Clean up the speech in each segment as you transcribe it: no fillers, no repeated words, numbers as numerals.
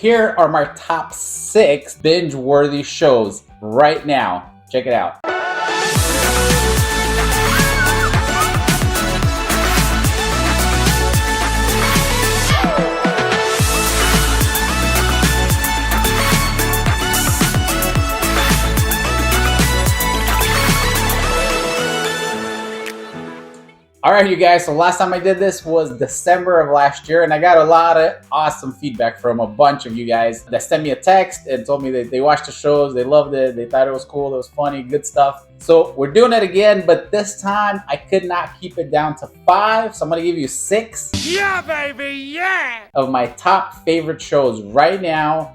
Here are my top 6 binge-worthy shows right now. Check it out. All right, you guys, so last time I did this was December of last year, and I got a lot of awesome feedback from a bunch of you guys that sent me a text and told me that they watched the shows, they loved it, they thought it was cool, it was funny, good stuff. So we're doing it again, but this time I could not keep it down to 5, so I'm gonna give you 6. Yeah, baby, yeah! Of my top favorite shows right now.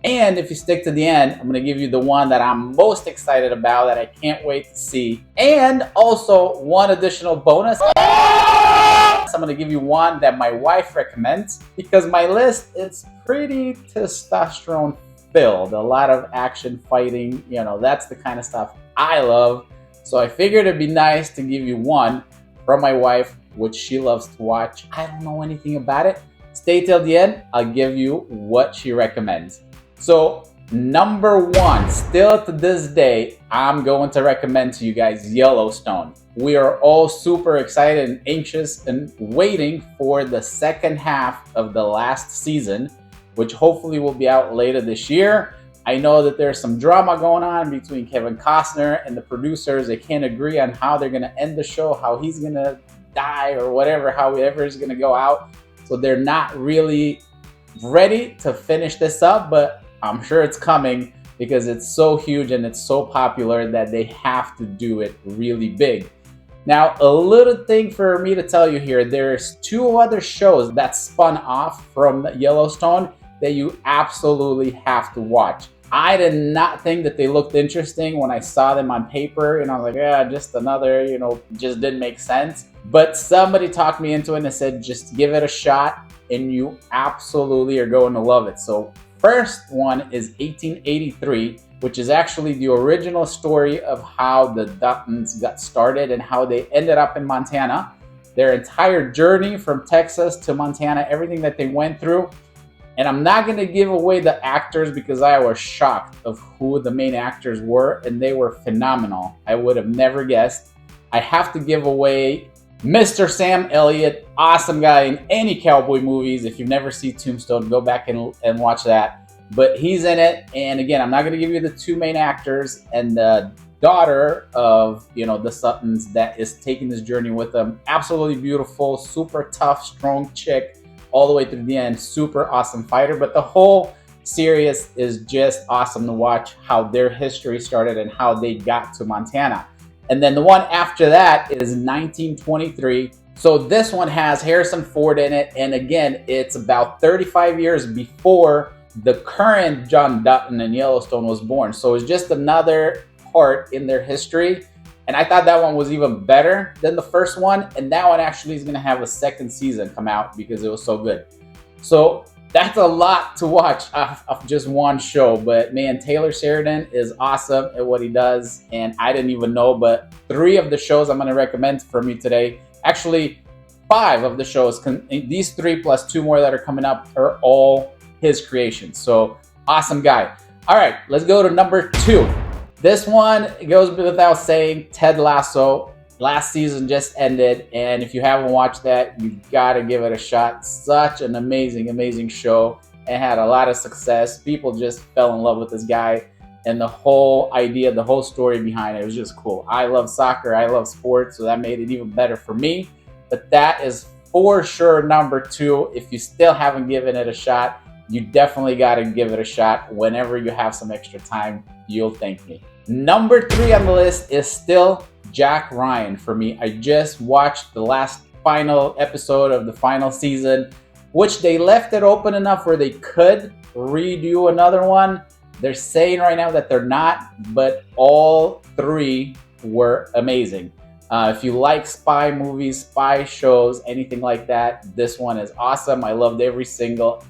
And if you stick to the end, I'm going to give you the one that I'm most excited about, that I can't wait to see. And also one additional bonus. I'm going to give you one that my wife recommends, because my list is pretty testosterone filled. A lot of action, fighting, that's the kind of stuff I love. So I figured it'd be nice to give you one from my wife, which she loves to watch. I don't know anything about it. Stay till the end. I'll give you what she recommends. So number 1, still to this day, I'm going to recommend to you guys Yellowstone. We are all super excited and anxious and waiting for the second half of the last season, which hopefully will be out later this year. I know that there's some drama going on between Kevin Costner and the producers. They can't agree on how they're going to end the show, how he's going to die or whatever, however it's going to go out. So they're not really ready to finish this up, but I'm sure it's coming because it's so huge and it's so popular that they have to do it really big. Now, a little thing for me to tell you here, there's 2 other shows that spun off from Yellowstone that you absolutely have to watch. I did not think that they looked interesting when I saw them on paper, and I was like, yeah, just another, just didn't make sense. But somebody talked me into it and said, just give it a shot and you absolutely are going to love it. So first one is 1883, which is actually the original story of how the Duttons got started and how they ended up in Montana. Their entire journey from Texas to Montana, everything that they went through. And I'm not going to give away the actors because I was shocked of who the main actors were, and they were phenomenal. I would have never guessed. I have to give away Mr. Sam Elliott, awesome guy in any cowboy movies. If you've never seen Tombstone, go back and watch that. But he's in it. And again, I'm not going to give you the 2 main actors and the daughter of, the Suttons that is taking this journey with them. Absolutely beautiful, super tough, strong chick all the way through the end. Super awesome fighter. But the whole series is just awesome to watch, how their history started and how they got to Montana. And then the one after that is 1923. So this one has Harrison Ford in it. And again, it's about 35 years before the current John Dutton in Yellowstone was born. So it's just another part in their history. And I thought that one was even better than the first one. And that one actually is going to have a second season come out because it was so good. So that's a lot to watch of just one show. But man, Taylor Sheridan is awesome at what he does. And I didn't even know, but 3 of the shows I'm going to recommend for you today, actually 5 of the shows, these 3 plus 2 more that are coming up, are all his creations. So awesome guy. All right, let's go to number 2. This one goes without saying, Ted Lasso. Last season just ended, and if you haven't watched that, you gotta give it a shot. Such an amazing, amazing show. It had a lot of success. People just fell in love with this guy, and the whole idea, the whole story behind it was just cool. I love soccer, I love sports, so that made it even better for me. But that is for sure number 2. If you still haven't given it a shot, you definitely gotta give it a shot. Whenever you have some extra time, you'll thank me. Number 3 on the list is still Jack Ryan for me. I just watched the last final episode of the final season, which they left it open enough where they could redo another one. They're saying right now that they're not, but all 3 were amazing. If you like spy movies, spy shows, anything like that, this one is awesome. I loved every single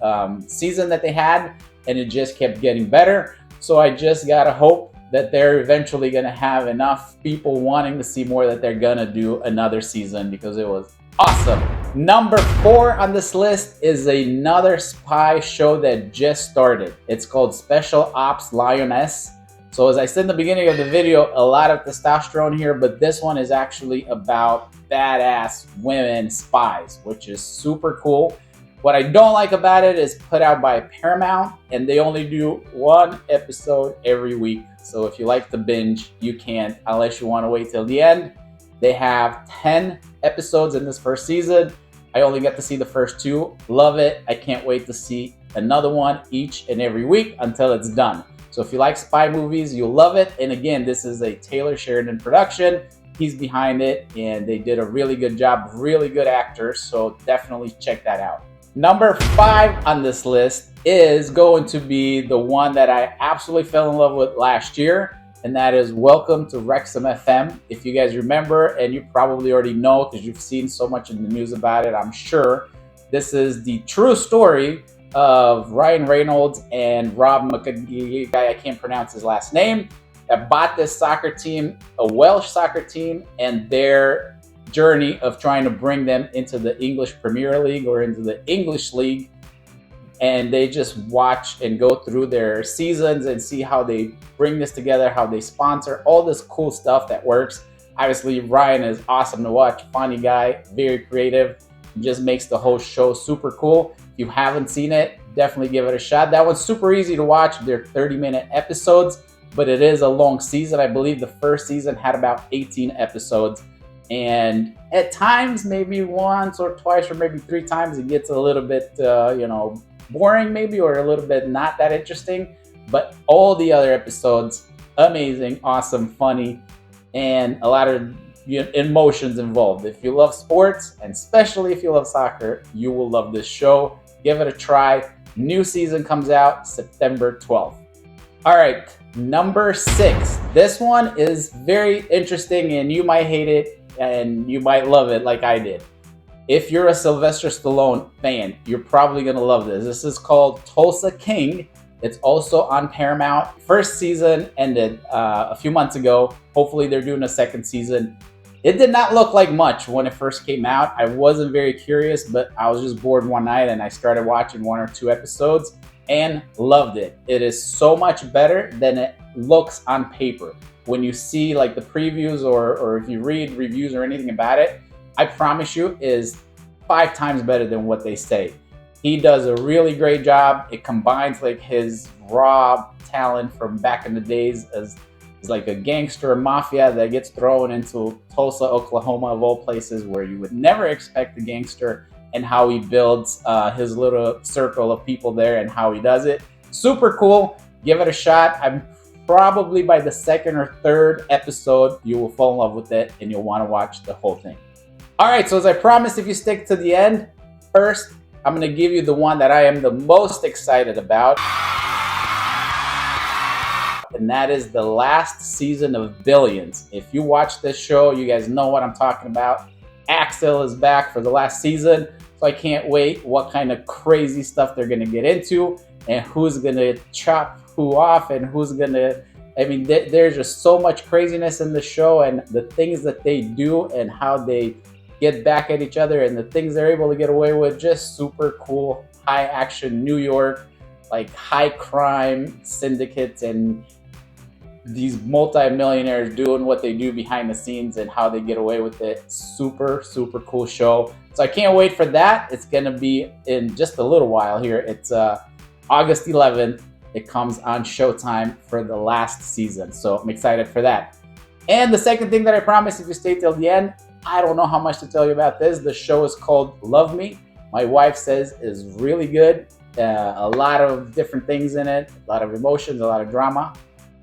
season that they had, and it just kept getting better. So I just gotta hope that they're eventually gonna have enough people wanting to see more that they're gonna do another season, because it was Awesome. Number 4 on this list is another spy show that just started. It's called Special Ops Lioness. So as I said in the beginning of the video, a lot of testosterone here, but this one is actually about badass women spies, which is super cool. What I don't like about it is put out by Paramount, and they only do 1 episode every week. So if you like to binge, you can't, unless you want to wait till the end. They have 10 episodes in this first season. I only got to see the first 2. Love it. I can't wait to see another one each and every week until it's done. So if you like spy movies, you'll love it. And again, this is a Taylor Sheridan production. He's behind it, and they did a really good job. Really good actors, so definitely check that out. Number 5 on this list is going to be the one that I absolutely fell in love with last year, and that is Welcome to Wrexham FM. If you guys remember, and you probably already know because you've seen so much in the news about it, I'm sure, this is the true story of Ryan Reynolds and Rob McGee, guy I can't pronounce his last name, that bought this soccer team, a Welsh soccer team, and their journey of trying to bring them into the English Premier League or into the English League. And they just watch and go through their seasons and see how they bring this together, how they sponsor, all this cool stuff that works. Obviously, Ryan is awesome to watch, funny guy, very creative, just makes the whole show super cool. If you haven't seen it, definitely give it a shot. That one's super easy to watch. They're 30-minute episodes, but it is a long season. I believe the first season had about 18 episodes. And at times, maybe once or twice or maybe 3 times, it gets a little bit, boring maybe, or a little bit not that interesting. But all the other episodes, amazing, awesome, funny, and a lot of emotions involved. If you love sports, and especially if you love soccer, you will love this show. Give it a try. New season comes out September 12th. All right, number 6. This one is very interesting, and you might hate it and you might love it like I did. If you're a Sylvester Stallone fan, you're probably gonna love this. This is called Tulsa King. It's also on Paramount. First season ended a few months ago. Hopefully they're doing a second season. It did not look like much when it first came out. I wasn't very curious, but I was just bored one night and I started watching 1 or 2 episodes and loved it. It is so much better than it looks on paper. When you see like the previews or if you read reviews or anything about it, I promise you is 5 times better than what they say. He does a really great job. It combines like his raw talent from back in the days as like a gangster mafia that gets thrown into Tulsa, Oklahoma, of all places, where you would never expect a gangster, and how he builds his little circle of people there and how he does it. Super cool. Give it a shot. I'm probably by the 2nd or 3rd episode, you will fall in love with it and you'll want to watch the whole thing. All right, so as I promised, if you stick to the end, first, I'm going to give you the one that I am the most excited about. And that is the last season of Billions. If you watch this show, you guys know what I'm talking about. Axel is back for the last season, so I can't wait what kind of crazy stuff they're going to get into and who's going to chop who off and who's going to... I mean, there's just so much craziness in the show, and the things that they do and how they get back at each other and the things they're able to get away with, just super cool. High action New York, like high crime syndicates and these multi-millionaires doing what they do behind the scenes and how they get away with it. Super, super cool show. So I can't wait for that. It's going to be in just a little while here. It's August 11th. It comes on Showtime for the last season. So I'm excited for that. And the second thing that I promised, if you stay till the end, I don't know how much to tell you about this. The show is called Love Me. My wife says is really good. A lot of different things in it, a lot of emotions, a lot of drama.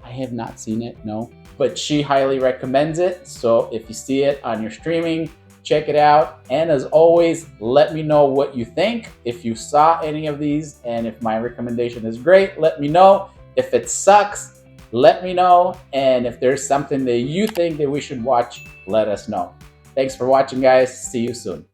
I have not seen it, no. But she highly recommends it. So if you see it on your streaming, check it out. And as always, let me know what you think. If you saw any of these and if my recommendation is great, let me know. If it sucks, let me know. And if there's something that you think that we should watch, let us know. Thanks for watching, guys. See you soon.